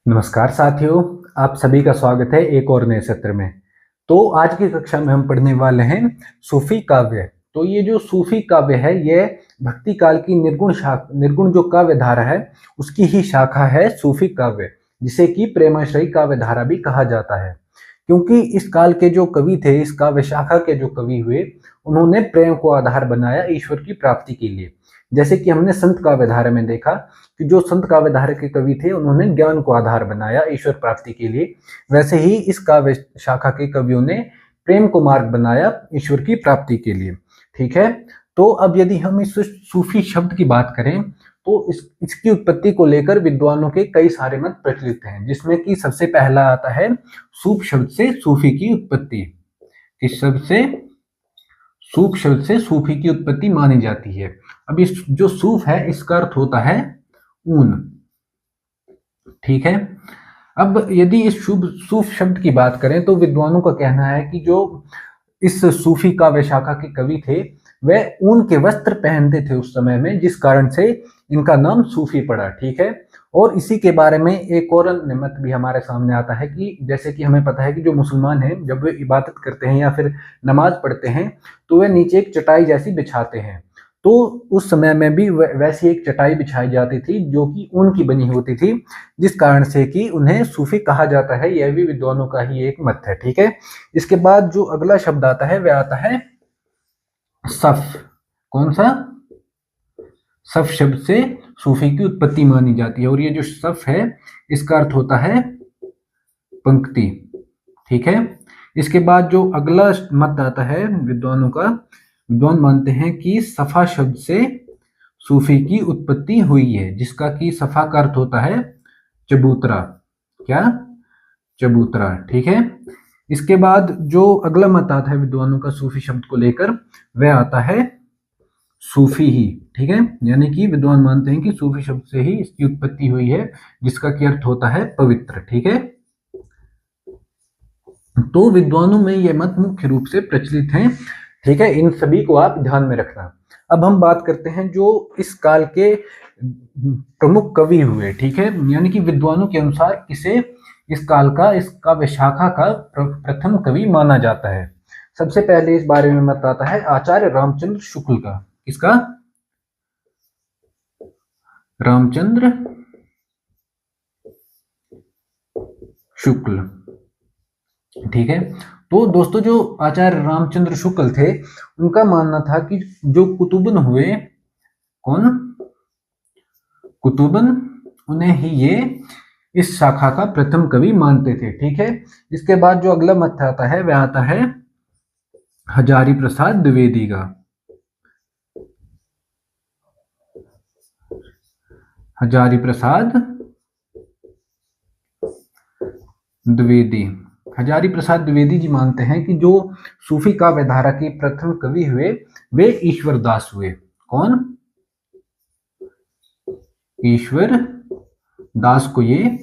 नमस्कार साथियों, आप सभी का स्वागत है एक और नए सत्र में। तो आज की कक्षा में हम पढ़ने वाले हैं सूफी काव्य। तो ये जो सूफी काव्य है ये भक्ति काल की निर्गुण जो काव्य धारा है उसकी ही शाखा है सूफी काव्य, जिसे कि प्रेमाश्रयी काव्य धारा भी कहा जाता है। क्योंकि इस काल के जो कवि थे, इस काव्य शाखा के जो कवि हुए, उन्होंने प्रेम को आधार बनाया ईश्वर की प्राप्ति के लिए। जैसे कि हमने संत काव्य धारा में देखा कि जो संत काव्य धारा के कवि थे उन्होंने ज्ञान को आधार बनाया ईश्वर प्राप्ति के लिए, वैसे ही इस काव्य शाखा के कवियों ने प्रेम को मार्ग बनाया ईश्वर की प्राप्ति के लिए। ठीक है, तो अब यदि हम इस सूफी शब्द की बात करें तो इसकी उत्पत्ति को लेकर विद्वानों के कई सारे मत प्रचलित हैं, जिसमें कि सबसे पहला आता है सूफ शब्द से सूफी की उत्पत्ति। इस शब्द से सूफ शब्द से सूफी की उत्पत्ति मानी जाती है। अब इस जो सूफ है इसका अर्थ होता है ऊन। ठीक है, अब यदि इस शुभ सूफ शब्द की बात करें तो विद्वानों का कहना है कि जो इस सूफी काव्य शाखा के कवि थे वह ऊन के वस्त्र पहनते थे उस समय में, जिस कारण से इनका नाम सूफी पड़ा। ठीक है, और इसी के बारे में एक और मत भी हमारे सामने आता है कि जैसे कि हमें पता है कि जो मुसलमान हैं जब वे इबादत करते हैं या फिर नमाज पढ़ते हैं तो वे नीचे एक चटाई जैसी बिछाते हैं। तो उस समय में भी वैसी एक चटाई बिछाई जाती थी जो कि ऊन की बनी होती थी, जिस कारण से कि उन्हें सूफी कहा जाता है। यह भी विद्वानों का ही एक मत है। ठीक है, इसके बाद जो अगला शब्द आता है वह आता है सफ। कौन सा? सफ शब्द से सूफी की उत्पत्ति मानी जाती है, और ये जो सफ है इसका अर्थ होता है पंक्ति। ठीक है, इसके बाद जो अगला मत आता है विद्वानों का, विद्वान मानते हैं कि सफा शब्द से सूफी की उत्पत्ति हुई है, जिसका कि सफा का अर्थ होता है चबूतरा। क्या? चबूतरा। ठीक है, इसके बाद जो अगला मत आता है विद्वानों का सूफी शब्द को लेकर वह आता है सूफी ही। ठीक है, यानी कि विद्वान मानते हैं कि सूफी शब्द से ही इसकी उत्पत्ति हुई है, जिसका कि अर्थ होता है पवित्र। ठीक है, तो विद्वानों में ये मत मुख्य रूप से प्रचलित हैं। ठीक है, इन सभी को आप ध्यान में रखना। अब हम बात करते हैं जो इस काल के प्रमुख कवि हुए। ठीक है, यानी कि विद्वानों के अनुसार किसे इस काल का, इस काव्य शाखा का प्रथम कवि माना जाता है। सबसे पहले इस बारे में मत आता है आचार्य रामचंद्र शुक्ल का। किसका? रामचंद्र शुक्ल। ठीक है, तो दोस्तों जो आचार्य रामचंद्र शुक्ल थे उनका मानना था कि जो कुतुबन हुए, कौन? कुतुबन, उन्हें ही ये इस शाखा का प्रथम कवि मानते थे। ठीक है, इसके बाद जो अगला मत आता है वह आता है हजारी प्रसाद द्विवेदी का। हजारी प्रसाद द्विवेदी। हजारी प्रसाद द्विवेदी जी मानते हैं कि जो सूफी काव्य धारा के प्रथम कवि हुए वे ईश्वर दास हुए। कौन? ईश्वर दास को ये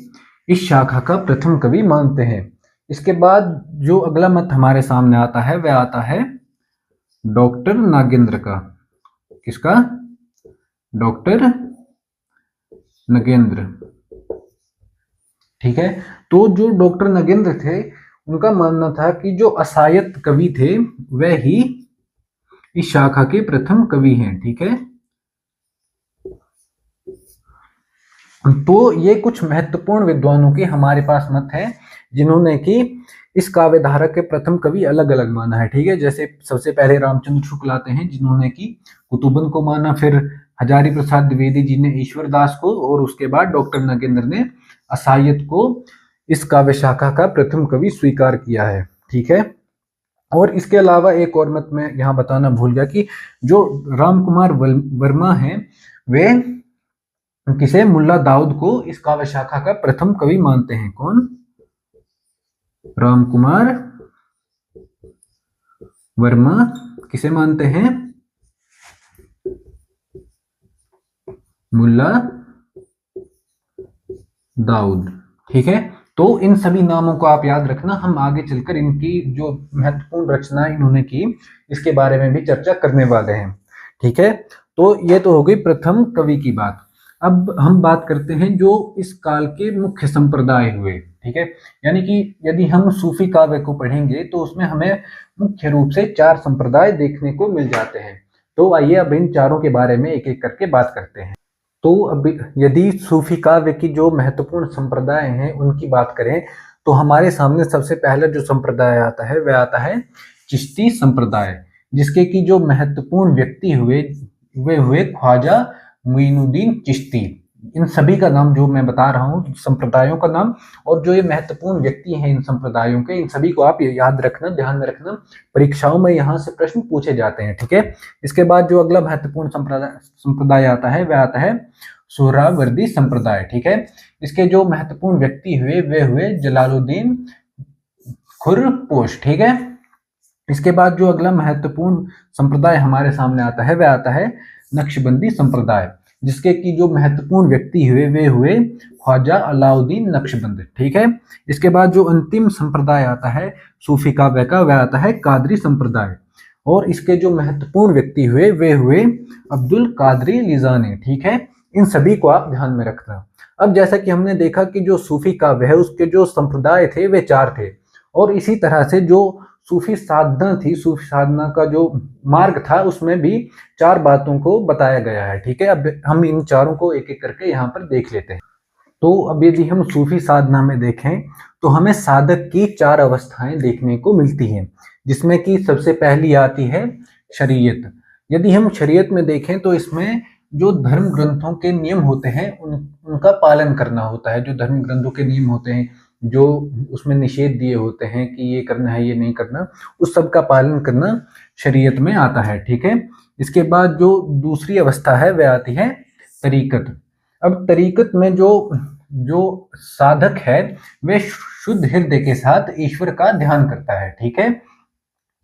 इस शाखा का प्रथम कवि मानते हैं। इसके बाद जो अगला मत हमारे सामने आता है वह आता है डॉक्टर नागेंद्र का। किसका? डॉक्टर नगेंद्र। ठीक है, तो जो डॉक्टर नगेंद्र थे उनका मानना था कि जो असायत कवि थे वह ही इस शाखा के प्रथम कवि हैं। ठीक है, तो ये कुछ महत्वपूर्ण विद्वानों के हमारे पास मत है जिन्होंने कि इस काव्य धारा के प्रथम कवि अलग अलग माना है। ठीक है, जैसे सबसे पहले रामचंद्र शुक्ल आते हैं जिन्होंने कि कुतुबन को माना, फिर हजारी प्रसाद द्विवेदी जी ने ईश्वर दास को, और उसके बाद डॉक्टर नगेंद्र ने असायत को इस काव्य शाखा का प्रथम कवि स्वीकार किया है। ठीक है, और इसके अलावा एक और मत मैं यहाँ बताना भूल गया कि जो राम कुमार वर्मा हैं वे किसे? मुल्ला दाऊद को इस काव्य शाखा का प्रथम कवि मानते हैं। कौन? राम कुमार वर्मा किसे मानते हैं? मुल्ला दाऊद। ठीक है, तो इन सभी नामों को आप याद रखना। हम आगे चलकर इनकी जो महत्वपूर्ण रचना इन्होंने की इसके बारे में भी चर्चा करने वाले हैं। ठीक है, तो ये तो हो गई प्रथम कवि की बात। अब हम बात करते हैं जो इस काल के मुख्य संप्रदाय हुए, ठीक है। यानी कि यदि हम सूफी काव्य को पढ़ेंगे तो उसमें हमें मुख्य रूप से 4 संप्रदाय देखने को मिल जाते हैं। तो आइए अब इन चारों के बारे में एक एक करके बात करते हैं। तो अब यदि सूफी काव्य की जो महत्वपूर्ण संप्रदाय हैं उनकी बात करें तो हमारे सामने सबसे पहला जो संप्रदाय आता है वह आता है चिश्ती संप्रदाय, जिसके की जो महत्वपूर्ण व्यक्ति हुए वे हुए ख्वाजा मुइनुद्दीन चिश्ती। इन सभी का नाम जो मैं बता रहा हूँ संप्रदायों का नाम, और जो ये महत्वपूर्ण व्यक्ति हैं इन संप्रदायों के, इन सभी को आप याद रखना, ध्यान में रखना, परीक्षाओं में यहाँ से प्रश्न पूछे जाते हैं, ठीक है। इसके बाद जो अगला महत्वपूर्ण संप्रदाय आता है वह आता है सोहरावर्दी संप्रदाय, ठीक है। इसके जो महत्वपूर्ण व्यक्ति हुए वे हुए जलालुद्दीन खुरपोश, ठीक है। इसके बाद जो अगला महत्वपूर्ण संप्रदाय हमारे सामने आता है वह आता है नक्शबंदी संप्रदाय, जिसके की जो महत्वपूर्ण व्यक्ति हुए वे हुए ख्वाजा अलाउद्दीन नक्शबंद, ठीक है। इसके बाद जो अंतिम संप्रदाय आता है सूफी काव्य का वह आता है कादरी संप्रदाय, और इसके जो महत्वपूर्ण व्यक्ति हुए वे हुए अब्दुल कादरी लिजानी, ठीक है। इन सभी को आप ध्यान में रखना। अब जैसा कि हमने देखा कि जो सूफी काव्य है उसके जो संप्रदाय थे वे 4 थे, और इसी तरह से जो सूफी साधना थी, सूफी साधना का जो मार्ग था उसमें भी 4 बातों को बताया गया है, ठीक है। अब हम इन चारों को एक एक करके यहाँ पर देख लेते हैं। तो अब यदि हम सूफी साधना में देखें तो हमें साधक की 4 अवस्थाएं देखने को मिलती हैं, जिसमें कि सबसे पहली आती है शरीयत। यदि हम शरीयत में देखें तो इसमें जो धर्म ग्रंथों के नियम होते हैं उनका पालन करना होता है। जो धर्म ग्रंथों के नियम होते हैं, जो उसमें निषेध दिए होते हैं कि ये करना है ये नहीं करना, उस सब का पालन करना शरीयत में आता है, ठीक है। इसके बाद जो दूसरी अवस्था है वह आती है तरीकत। अब तरीकत में जो जो साधक है वह शुद्ध हृदय के साथ ईश्वर का ध्यान करता है, ठीक है।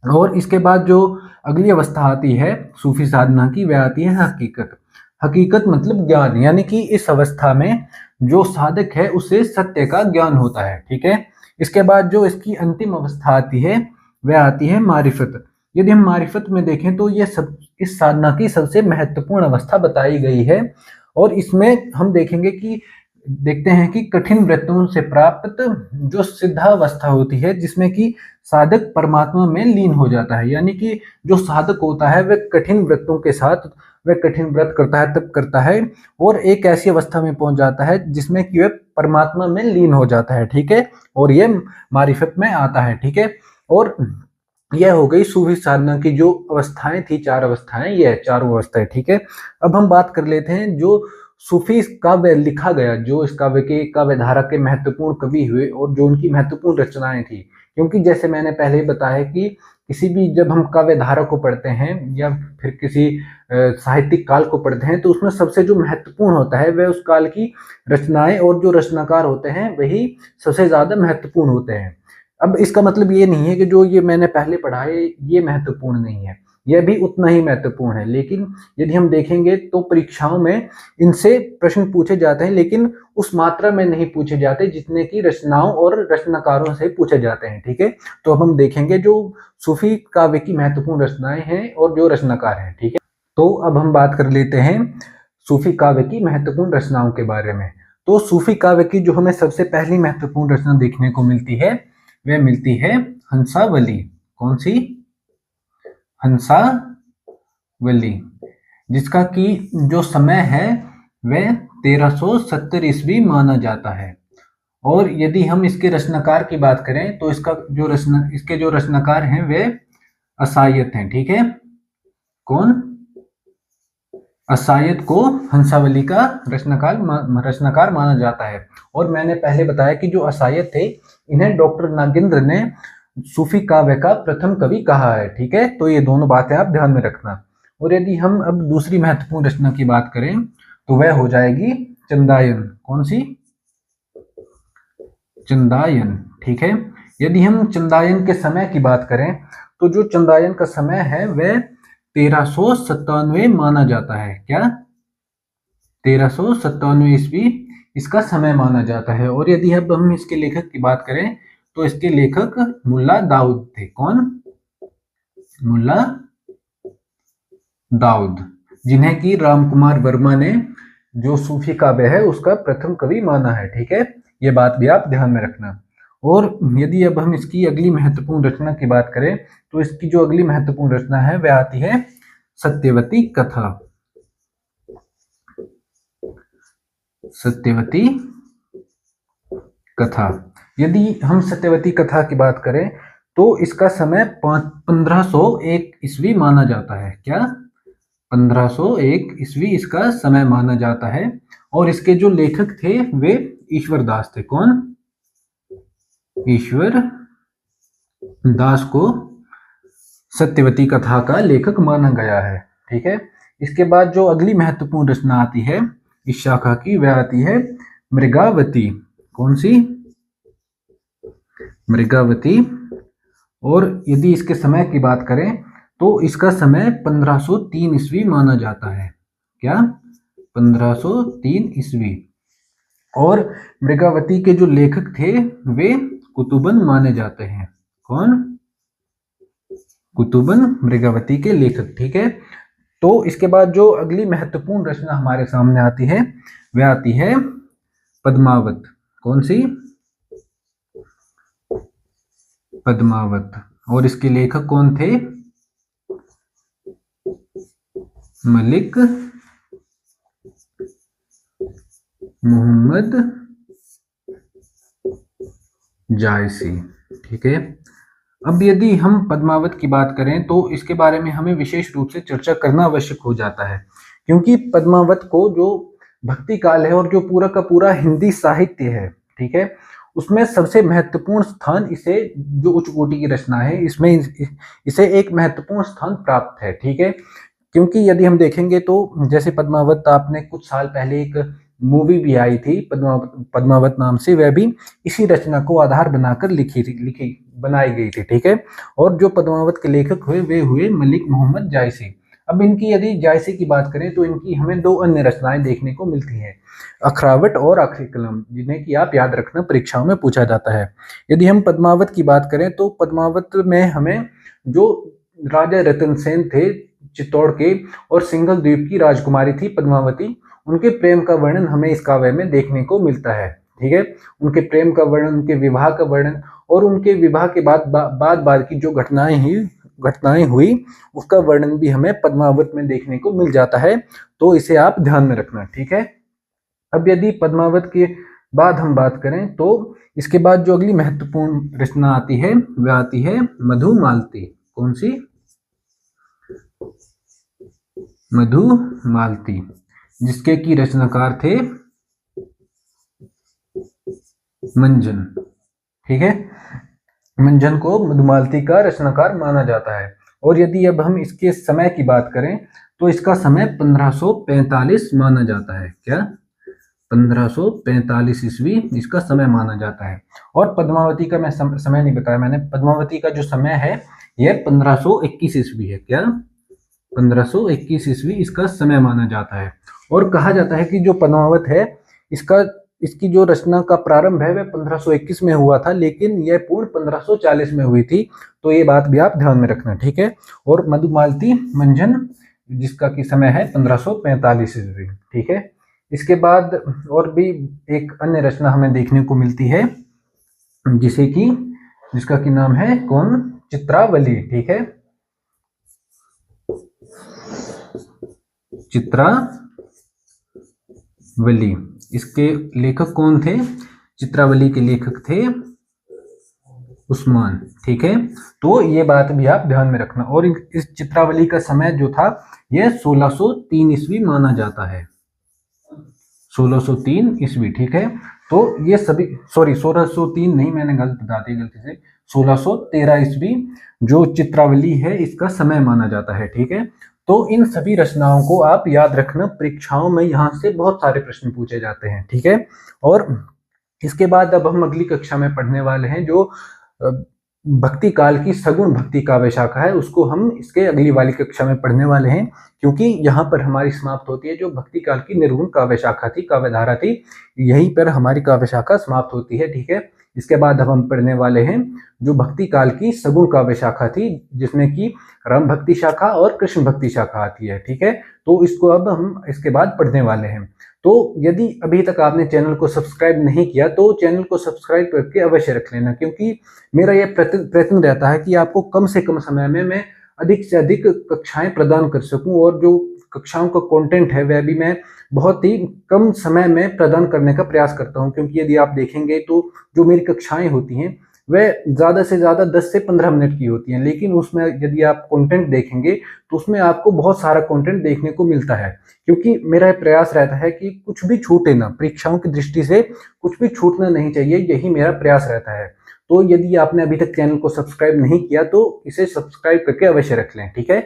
और इसके बाद जो अगली अवस्था आती है सूफी साधना की वह आती है हकीकत। हकीकत मतलब ज्ञान, यानी कि इस अवस्था में जो साधक है उसे सत्य का ज्ञान होता है, ठीक है। इसके बाद जो इसकी अंतिम अवस्था आती है वह आती है मारिफत। यदि हम मारिफत में देखें तो ये सब इस साधना की सबसे महत्वपूर्ण अवस्था बताई गई है, और इसमें हम देखते हैं कि कठिन व्रतों से प्राप्त जो सिद्धावस्था होती है जिसमें कि साधक परमात्मा में लीन हो जाता है। यानी कि जो साधक होता है वह कठिन व्रतों के साथ वह कठिन व्रत करता है, तब करता है, और एक ऐसी अवस्था में पहुंच जाता है जिसमें कि वह परमात्मा में लीन हो जाता है, ठीक है। और यह मारिफत में आता है, ठीक है। और यह हो गई सूफी साधना की जो अवस्थाएं थी, 4 अवस्थाएं, यह चारों अवस्थाएं, ठीक है। अब हम बात कर लेते हैं जो सूफी काव्य लिखा गया, जो इस काव्य के काव्य धारा के महत्वपूर्ण कवि हुए और जो उनकी महत्वपूर्ण रचनाएं थी। क्योंकि जैसे मैंने पहले ही बताया कि किसी भी जब हम काव्य धारा को पढ़ते हैं या फिर किसी साहित्यिक काल को पढ़ते हैं तो उसमें सबसे जो महत्वपूर्ण होता है वह उस काल की रचनाएं और जो रचनाकार होते हैं वही सबसे ज्यादा महत्वपूर्ण होते हैं। अब इसका मतलब ये नहीं है कि जो ये मैंने पहले पढ़ा है ये महत्वपूर्ण नहीं है, यह भी उतना ही महत्वपूर्ण है। लेकिन यदि हम देखेंगे तो परीक्षाओं में इनसे प्रश्न पूछे जाते हैं, लेकिन उस मात्रा में नहीं पूछे जाते जितने की रचनाओं और रचनाकारों से पूछे जाते हैं, ठीक है। तो अब हम देखेंगे जो सूफी काव्य की महत्वपूर्ण रचनाएं हैं और जो रचनाकार हैं, ठीक है। तो अब हम बात कर लेते हैं सूफी काव्य की महत्वपूर्ण रचनाओं के बारे में। तो सूफी काव्य की जो हमें सबसे पहली महत्वपूर्ण रचना देखने को मिलती है वह मिलती है हंसावली। कौन सी? हंसावली, जिसका कि जो समय है वह 1370 ईस्वी माना जाता है। और यदि हम इसके रचनाकार की बात करें तो इसके जो रचनाकार हैं वे असायत हैं, ठीक है। कौन? असायत को हंसावली का रचनाकार माना जाता है। और मैंने पहले बताया कि जो असायत थे इन्हें डॉक्टर नागेंद्र ने सूफी काव्य का प्रथम कवि कहा है, ठीक है। तो ये दोनों बातें आप ध्यान में रखना। और यदि हम अब दूसरी महत्वपूर्ण रचना की बात करें तो वह हो जाएगी चंदायन। कौन सी? चंदायन, ठीक है। यदि हम चंदायन के समय की बात करें तो जो चंदायन का समय है वह 1397 माना जाता है। क्या? 1397 ईस्वी इसका समय माना जाता है। और यदि अब हम इसके लेखक की बात करें तो इसके लेखक मुल्ला दाऊद थे। कौन? मुल्ला दाऊद, जिन्हें कि राम कुमार वर्मा ने जो सूफी काव्य है उसका प्रथम कवि माना है। ठीक है, ये बात भी आप ध्यान में रखना। और यदि अब हम इसकी अगली महत्वपूर्ण रचना की बात करें तो इसकी जो अगली महत्वपूर्ण रचना है वह आती है सत्यवती कथा। सत्यवती कथा। यदि हम सत्यवती कथा की बात करें तो इसका समय 1501 ईस्वी माना जाता है। क्या? 1501 ईस्वी इसका समय माना जाता है। और इसके जो लेखक थे वे ईश्वर दास थे। कौन? ईश्वर दास को सत्यवती कथा का लेखक माना गया है। ठीक है, इसके बाद जो अगली महत्वपूर्ण रचना आती है इस शाखा की वह आती है मृगावती। कौन सी? मृगावती। और यदि इसके समय की बात करें तो इसका समय 1503 ईस्वी माना जाता है। क्या? 1503 ईस्वी। और मृगावती के जो लेखक थे वे कुतुबन माने जाते हैं। कौन? कुतुबन मृगावती के लेखक। ठीक है, तो इसके बाद जो अगली महत्वपूर्ण रचना हमारे सामने आती है वह आती है पद्मावत। कौन सी? पद्मावत। और इसके लेखक कौन थे? मलिक मोहम्मद जायसी। ठीक है, अब यदि हम पद्मावत की बात करें तो इसके बारे में हमें विशेष रूप से चर्चा करना आवश्यक हो जाता है, क्योंकि पद्मावत को जो भक्ति काल है और जो पूरा का पूरा हिंदी साहित्य है, ठीक है, उसमें सबसे महत्वपूर्ण स्थान इसे, जो उच्च कोटि की रचना है इसमें इसे एक महत्वपूर्ण स्थान प्राप्त है। ठीक है, क्योंकि यदि हम देखेंगे तो जैसे पद्मावत, आपने कुछ साल पहले एक मूवी भी आई थी पद्मावत नाम से, वह भी इसी रचना को आधार बनाकर लिखी बनाई गई थी। ठीक है, और जो पद्मावत के लेखक हुए वे हुए मलिक मोहम्मद जायसी। अब इनकी यदि जायसी की बात करें तो इनकी हमें दो अन्य रचनाएं देखने को मिलती हैं, अखरावट और आखिरी कलम, जिन्हें कि आप याद रखना परीक्षाओं में पूछा जाता है। यदि हम पद्मावत की बात करें तो पद्मावत में हमें जो राजा रतन सेन थे चित्तौड़ के और सिंघल द्वीप की राजकुमारी थी पद्मावती, उनके प्रेम का वर्णन हमें इस काव्य में देखने को मिलता है। ठीक है, उनके प्रेम का वर्णन, उनके विवाह का वर्णन और उनके विवाह के बाद की जो घटनाएं हुई उसका वर्णन भी हमें पद्मावत में देखने को मिल जाता है। तो इसे आप ध्यान में रखना। ठीक है, अब यदि पद्मावत के बाद हम बात करें तो इसके बाद जो अगली महत्वपूर्ण रचना आती है वह आती है मधुमालती। कौन सी? मधुमालती, जिसके की रचनाकार थे मंजन। ठीक है, मंजन को मधुमालती का रचनाकार माना जाता है। और यदि अब हम इसके समय की बात करें तो इसका समय 1545 माना जाता है। क्या? 1545 ईस्वी इसका समय माना जाता है। और पद्मावती का मैं समय नहीं बताया मैंने, पद्मावती का जो समय है यह 1521 ईस्वी है। क्या? 1521 ईस्वी इसका समय माना जाता है। और कहा जाता है कि जो पद्मावत है इसकी जो रचना का प्रारंभ है वह 1521 में हुआ था, लेकिन यह पूर्ण 1540 में हुई थी। तो ये बात भी आप ध्यान में रखना। ठीक है, और मधुमालती मंजन जिसका की समय है 1545 ईस्वी। ठीक है, इसके बाद और भी एक अन्य रचना हमें देखने को मिलती है जिसका की नाम है कौन? चित्रावली। ठीक है, चित्रावली। इसके लेखक कौन थे? चित्रावली के लेखक थे उस्मान। ठीक है, तो ये बात भी आप ध्यान में रखना। और इस चित्रावली का समय जो था यह 1603 ईस्वी माना जाता है। 1603 ईस्वी। ठीक है, तो ये सभी, सॉरी 1603 नहीं, मैंने गलत बता दी गलती से, 1613 ईस्वी जो चित्रावली है इसका समय माना जाता है। ठीक है, तो इन सभी रचनाओं को आप याद रखना, परीक्षाओं में यहाँ से बहुत सारे प्रश्न पूछे जाते हैं। ठीक है, और इसके बाद अब हम अगली कक्षा में पढ़ने वाले हैं जो भक्ति काल की सगुण भक्ति काव्य शाखा है, उसको हम इसके अगली वाली कक्षा में पढ़ने वाले हैं, क्योंकि यहाँ पर हमारी समाप्त होती है जो भक्ति काल की निर्गुण काव्य शाखा थी, काव्यधारा थी, यहीं पर हमारी काव्य शाखा समाप्त होती है। ठीक है, इसके बाद अब हम पढ़ने वाले हैं जो भक्ति काल की सगुण काव्य शाखा थी, जिसमें कि राम भक्ति शाखा और कृष्ण भक्ति शाखा आती है। ठीक है, तो इसको अब हम इसके बाद पढ़ने वाले हैं। तो यदि अभी तक आपने चैनल को सब्सक्राइब नहीं किया तो चैनल को सब्सक्राइब करके अवश्य रख लेना, क्योंकि मेरा यह प्रयत्न रहता है कि आपको कम से कम समय में मैं अधिक से अधिक कक्षाएं प्रदान कर सकूं, और जो कक्षाओं का कंटेंट है वह भी मैं बहुत ही कम समय में प्रदान करने का प्रयास करता हूं। क्योंकि यदि आप देखेंगे तो जो मेरी कक्षाएं होती हैं वह ज़्यादा से ज़्यादा 10 से 15 मिनट की होती हैं, लेकिन उसमें यदि आप कंटेंट देखेंगे तो उसमें आपको बहुत सारा कंटेंट देखने को मिलता है। क्योंकि मेरा प्रयास रहता है कि कुछ भी छूटे ना, परीक्षाओं की दृष्टि से कुछ भी छूटना नहीं चाहिए, यही मेरा प्रयास रहता है। तो यदि आपने अभी तक चैनल को सब्सक्राइब नहीं किया तो इसे सब्सक्राइब करके अवश्य रख लें। ठीक है।